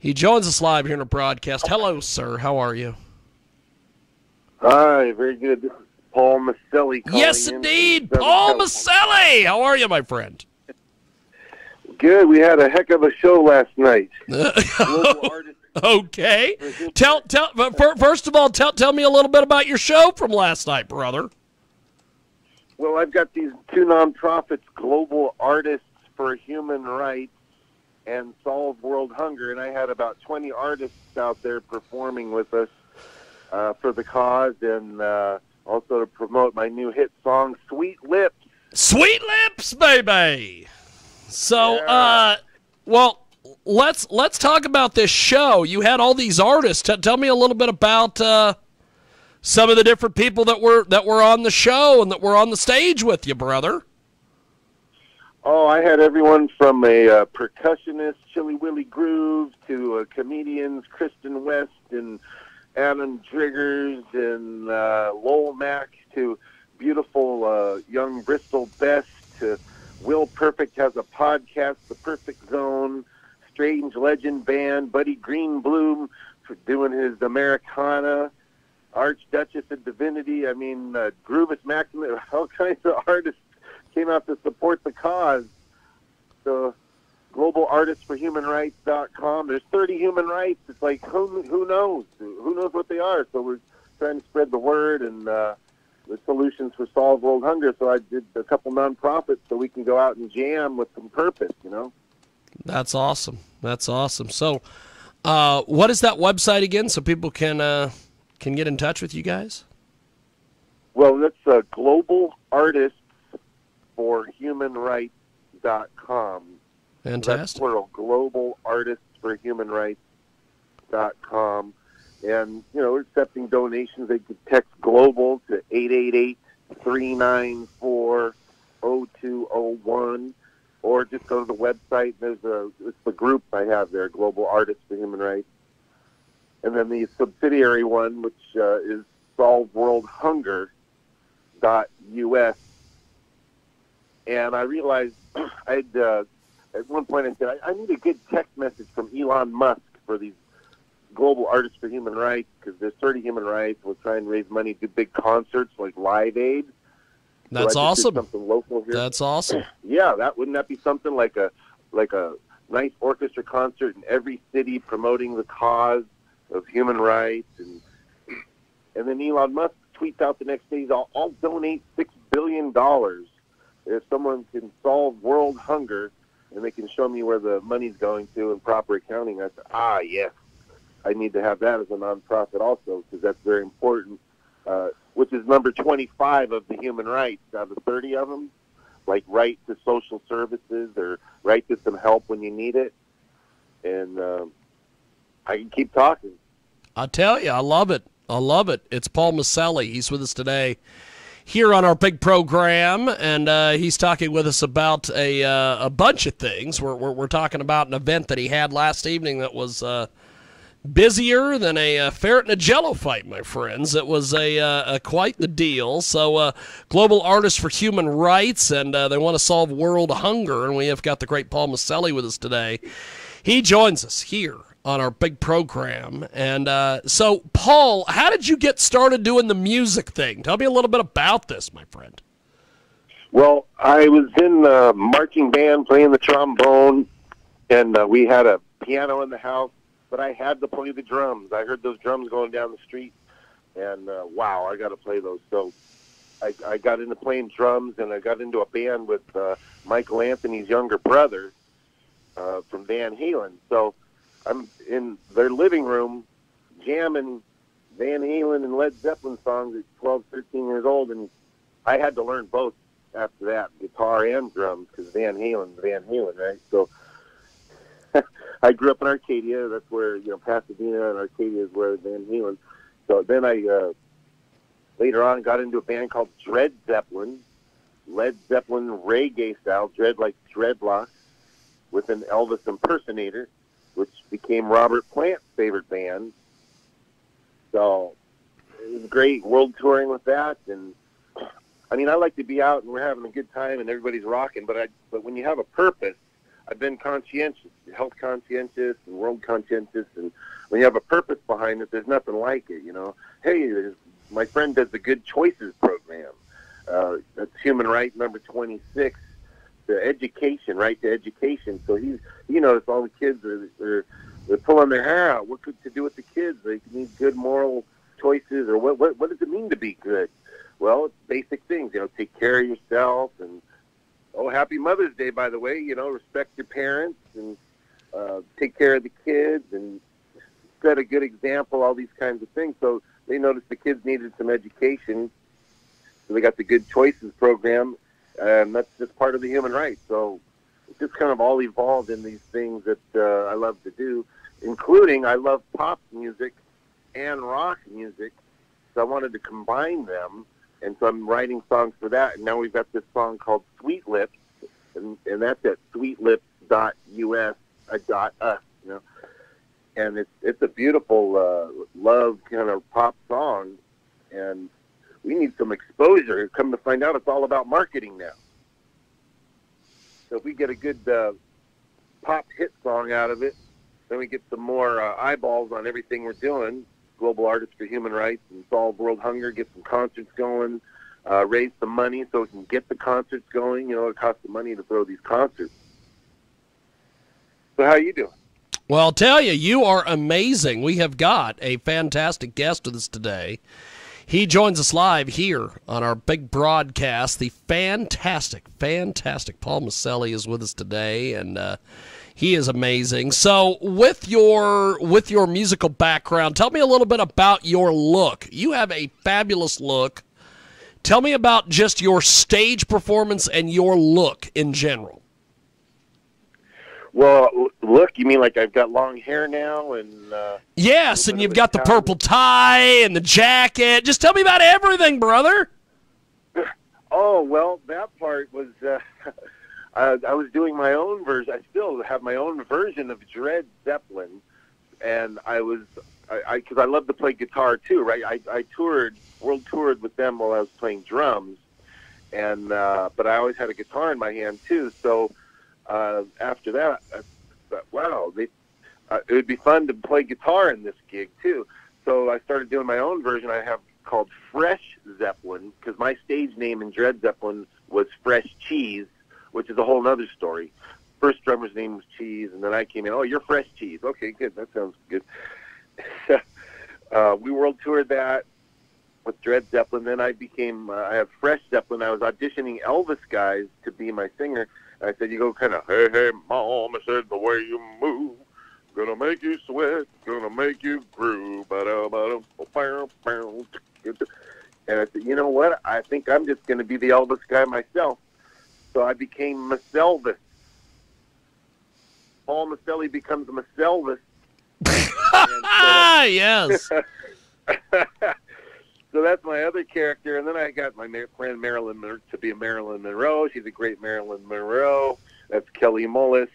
He joins us live here in a broadcast. Hello, sir. How are you? Hi, very good. This is Paul Maselli calling Yes, in indeed. from Paul California. Maselli. How are you, my friend? Good. We had a heck of a show last night. Global artist. Okay. First of all, tell me a little bit about your show from last night, brother. Well, I've got these two nonprofits, Global Artists for Human Rights and Solve World Hunger, and I had about 20 artists out there performing with us for the cause, and also to promote my new hit song, Sweet Lips. Sweet Lips, baby. So, Yeah. well, let's talk about this show. You had all these artists. Tell me a little bit about some of the different people that were on the show and that were on the stage with you, brother. Oh, I had everyone from a percussionist, Chili Willy Groove, to comedians, Kristen West and Adam Driggers and Lowell Mack, to beautiful young Bristol Best, to Will Perfect has a podcast, The Perfect Zone, Strange Legend Band, Buddy Greenbloom for doing his Americana, Archduchess of Divinity, Groovis Maximus, all kinds of artists came out to support the cause. So, globalartistsforhumanrights.com. There's 30 human rights. It's like, who knows? Who knows what they are? So we're trying to spread the word and the solutions for Solve World Hunger. So I did a couple nonprofits so we can go out and jam with some purpose, you know? That's awesome. That's awesome. So, what is that website again so people can get in touch with you guys? Well, that's globalartistsforhumanrights.com. Fantastic. That's plural, globalartistsforhumanrights.com. And, we're accepting donations. They could text GLOBAL to 888-394-0201, or just go to the website. It's the group I have there, Global Artists for Human Rights. And then the subsidiary one, which is solveworldhunger.us. And I realized at one point I said, I need a good text message from Elon Musk for these Global Artists for Human Rights, because there's 30 human rights. We'll try and raise money, do big concerts like Live Aid. That's so awesome. Something local here. That's awesome. Yeah, wouldn't that be something like a nice orchestra concert in every city promoting the cause of human rights? And then Elon Musk tweets out the next day, I'll donate $6 billion if someone can solve world hunger and they can show me where the money's going to and proper accounting. I said, yes, I need to have that as a nonprofit also, because that's very important, which is number 25 of the human rights out of 30 of them, like right to social services or right to some help when you need it. And I can keep talking. I tell you, I love it. I love it. It's Paul Maselli. He's with us today here on our big program, and he's talking with us about a bunch of things. We're talking about an event that he had last evening that was busier than a ferret and a jello fight, my friends. It was a quite the deal. So Global Artists for Human Rights, and they want to solve world hunger, and we have got the great Paul Maselli with us today. He joins us here on our big program. And so, Paul, how did you get started doing the music thing? Tell me a little bit about this, my friend. Well, I was in the marching band playing the trombone, and we had a piano in the house, but I had to play the drums. I heard those drums going down the street, and wow, I got to play those. So I got into playing drums, and I got into a band with Michael Anthony's younger brother from Van Halen. So I'm in their living room jamming Van Halen and Led Zeppelin songs at 12, 13 years old, and I had to learn both after that, guitar and drums, because Van Halen, right? So I grew up in Arcadia. That's where, Pasadena and Arcadia is where Van Halen. So then I later on got into a band called Led Zeppelin reggae style, dread like dreadlocks, with an Elvis impersonator, which became Robert Plant's favorite band. So it was great world touring with that. And I like to be out and we're having a good time and everybody's rocking, but when you have a purpose, I've been conscientious, health conscientious and world conscientious, and when you have a purpose behind it, there's nothing like it, you know. Hey, my friend does the Good Choices program. That's human right number 26, the education, right to education. So he noticed all the kids they're pulling their hair out. What to do with the kids? They need good moral choices, or what does it mean to be good? Well, it's basic things, you know, take care of yourself, and happy Mother's Day, by the way, you know, respect your parents, and take care of the kids, and set a good example, all these kinds of things. So they noticed the kids needed some education, so they got the Good Choices program, and that's just part of the human rights. So it's just kind of all evolved in these things that I love to do, including I love pop music and rock music, so I wanted to combine them, and so I'm writing songs for that. And now we've got this song called Sweet Lips, and that's at sweetlips.us, you know. And it's a beautiful love kind of pop song, and we need some exposure. Come to find out, it's all about marketing now. So if we get a good pop hit song out of it, then we get some more eyeballs on everything we're doing. Global Artists for Human Rights and solve world hunger, get some concerts going, raise some money so we can get the concerts going. You know, it costs the money to throw these concerts. So how you doing? Well, I'll tell you, you are amazing. We have got a fantastic guest with us today. He joins us live here on our big broadcast. The fantastic Paul Maselli is with us today, and he is amazing. So with your musical background, tell me a little bit about your look. You have a fabulous look. Tell me about just your stage performance and your look in general. Well, look, you mean like I've got long hair now? And yes, and you've got the purple tie and the jacket. Just tell me about everything, brother. Oh, well, that part was, I was doing my own version. I still have my own version of Led Zeppelin, and because I love to play guitar too, right? I world toured with them while I was playing drums, and but I always had a guitar in my hand too, so after that, I thought, wow, it would be fun to play guitar in this gig too. So I started doing my own version. I have called Fresh Zeppelin, because my stage name in Led Zeppelin was Fresh Cheese, which is a whole other story. First drummer's name was Cheese, and then I came in, oh, you're Fresh Cheese. Okay, good, that sounds good. We world toured that with Led Zeppelin. Then I have Fresh Zeppelin. I was auditioning Elvis guys to be my singer. I said, you go kind of, hey, hey, mom, I said, the way you move, gonna make you sweat, gonna make you groove. And I said, you know what? I think I'm just going to be the Elvis guy myself. So I became Maselvis. Paul Maselli becomes Maselvis. Yes. So that's my other character, and then I got my friend Marilyn to be a Marilyn Monroe. She's a great Marilyn Monroe. That's Kelly Mullis.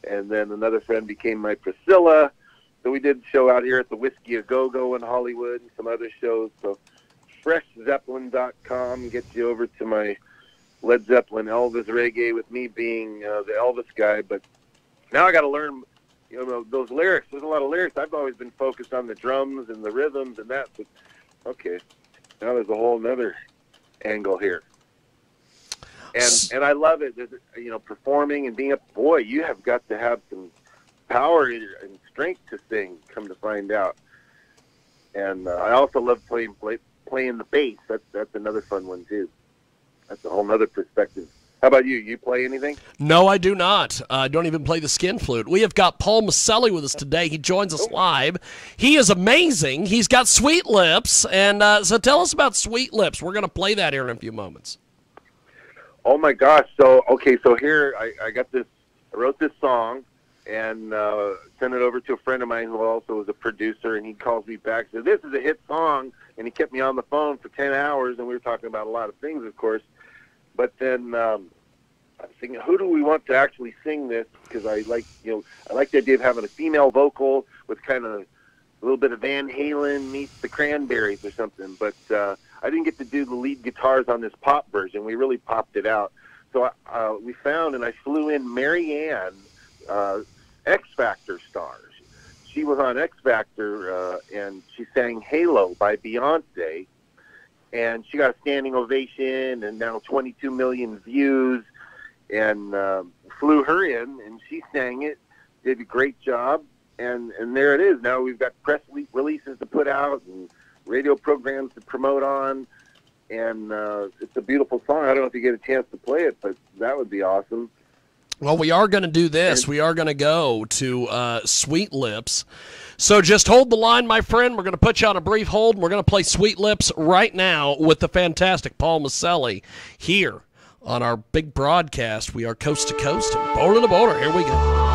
And then another friend became my Priscilla. So we did a show out here at the Whiskey A Go-Go in Hollywood and some other shows. So freshzeppelin.com gets you over to my Led Zeppelin Elvis reggae, with me being the Elvis guy. But now I got to learn, you know, those lyrics. There's a lot of lyrics. I've always been focused on the drums and the rhythms and that, but okay, now there's a whole nother angle here. And I love it. There's, you know, performing and being boy, you have got to have some power and strength to sing, come to find out. And I also love playing the bass. That's another fun one too. That's a whole nother perspective. How about you? You play anything? No, I do not. I don't even play the skin flute. We have got Paul Maselli with us today. He joins us live. He is amazing. He's got Sweet Lips. And so tell us about Sweet Lips. We're going to play that here in a few moments. Oh, my gosh. So here I got this. I wrote this song and sent it over to a friend of mine who also was a producer, and he calls me back and said, this is a hit song. And he kept me on the phone for 10 hours, and we were talking about a lot of things, of course. But then I was thinking, who do we want to actually sing this? Because I like the idea of having a female vocal with kind of a little bit of Van Halen meets the Cranberries or something. But I didn't get to do the lead guitars on this pop version. We really popped it out. So we found, and I flew in Mary Ann X Factor star. She was on X Factor, and she sang Halo by Beyonce, and she got a standing ovation and now 22 million views, and flew her in, and she sang it, did a great job, and there it is. Now we've got press releases to put out and radio programs to promote on, and it's a beautiful song. I don't know if you get a chance to play it, but that would be awesome. Well, we are going to do this. We are going to go to Sweet Lips. So just hold the line, my friend. We're going to put you on a brief hold, and we're going to play Sweet Lips right now with the fantastic Paul Maselli here on our big broadcast. We are coast to coast and border to border. Here we go.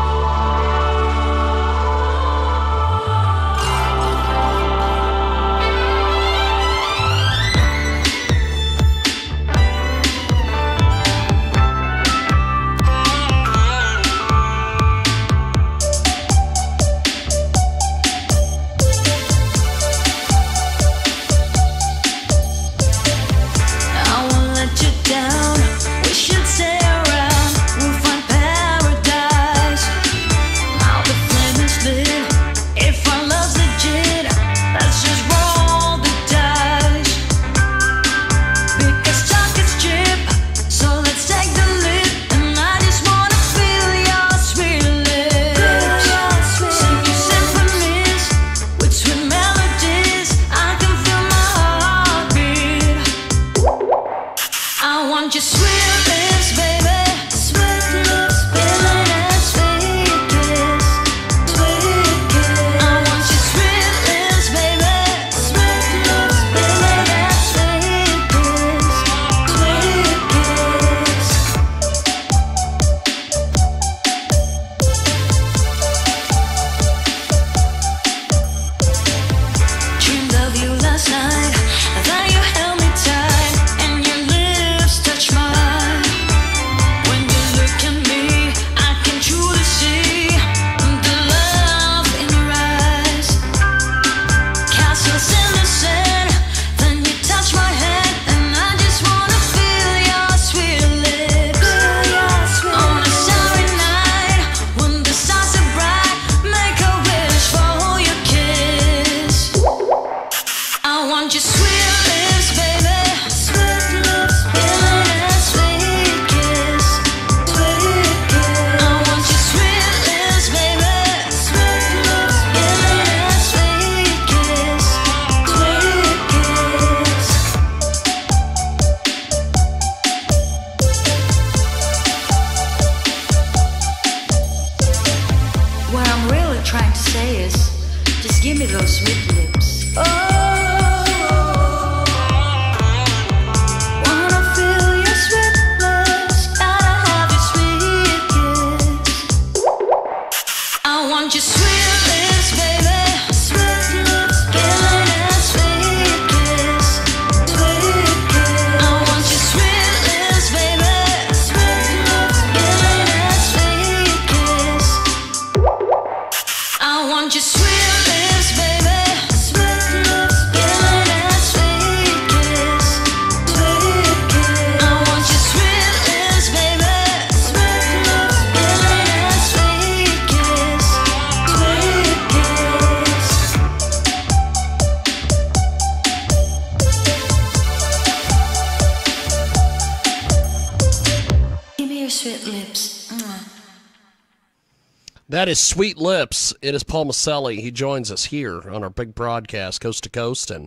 That is Sweet Lips. It is Paul Maselli. He joins us here on our big broadcast, coast to coast and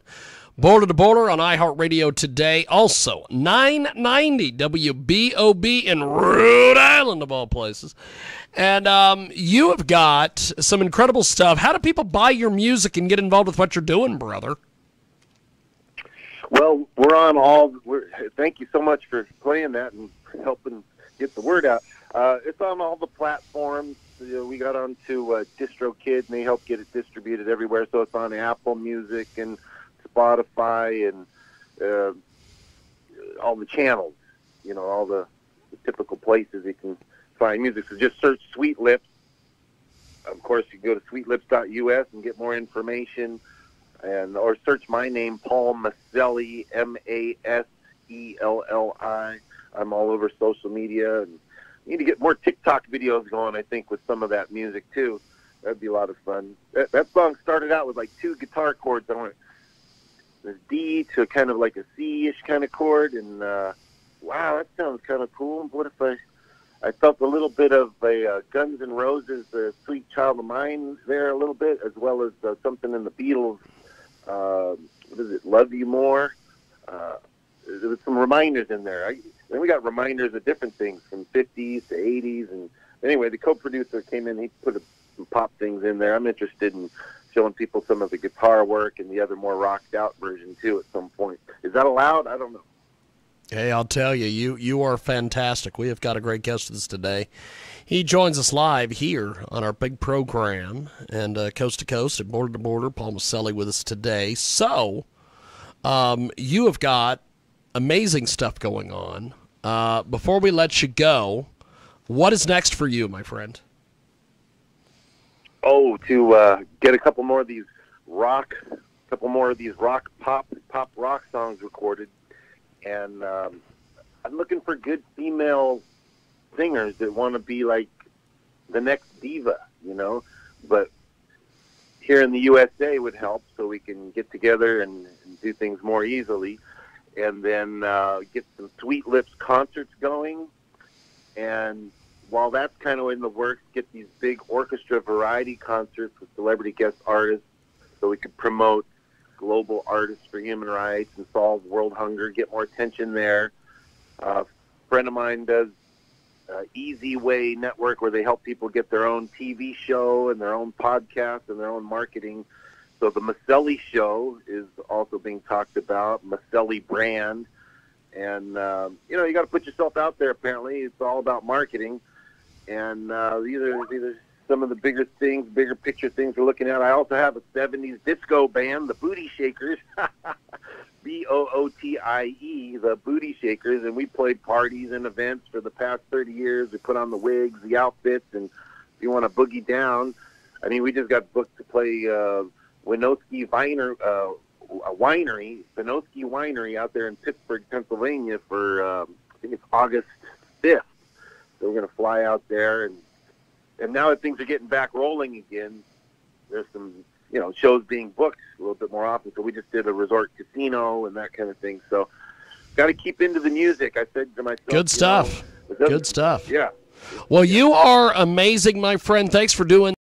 border to border on iHeartRadio today. Also, 990 WBOB in Rhode Island, of all places. And you have got some incredible stuff. How do people buy your music and get involved with what you're doing, brother? Well, we're on all. Thank you so much for playing that and helping get the word out. It's on all the platforms. We got onto DistroKid, and they help get it distributed everywhere. So it's on Apple Music and Spotify and all the channels, all the typical places you can find music. So just search Sweet Lips. Of course, you can go to sweetlips.us and get more information, or search my name, Paul Maselli, Maselli. I'm all over social media and need to get more TikTok videos going, I think, with some of that music, too. That'd be a lot of fun. That song started out with, like, 2 guitar chords on it. The D to kind of like a C-ish kind of chord, and, wow, that sounds kind of cool. What if I felt a little bit of a Guns N' Roses, Sweet Child of Mine there a little bit, as well as something in the Beatles, what is it, Love You More? There was some reminders in there. Then we got reminders of different things from 50s to 80s. And anyway, the co-producer came in. He put some pop things in there. I'm interested in showing people some of the guitar work and the other more rocked out version, too, at some point. Is that allowed? I don't know. Hey, I'll tell you, you are fantastic. We have got a great guest with us today. He joins us live here on our big program, and coast to coast and border to border. Paul Maselli with us today. So, you have got amazing stuff going on. Before we let you go, what is next for you, my friend? Oh, to get a couple more of these rock pop rock songs recorded, and I'm looking for good female singers that want to be like the next diva, you know. But here in the USA would help, so we can get together and do things more easily. And then get some Sweet Lips concerts going. And while that's kind of in the works, get these big orchestra variety concerts with celebrity guest artists so we could promote global artists for human rights and solve world hunger, get more attention there. A friend of mine does Easy Way Network, where they help people get their own TV show and their own podcast and their own marketing. So the Maselli Show is also being talked about, Maselli brand. And, you know, you got to put yourself out there, apparently. It's all about marketing. And these are some of the bigger picture things we're looking at. I also have a 70s disco band, the Booty Shakers, B-O-O-T-I-E, the Booty Shakers. And we played parties and events for the past 30 years. We put on the wigs, the outfits, and if you want to boogie down, I mean, we just got booked to play Winosky Winery out there in Pittsburgh, Pennsylvania for, I think it's August 5th. So we're going to fly out there. And now that things are getting back rolling again, there's some, you know, shows being booked a little bit more often. So we just did a resort casino and that kind of thing. So got to keep into the music. I said to myself, good stuff. Good stuff. Yeah. Well, you are amazing, my friend. Thanks for doing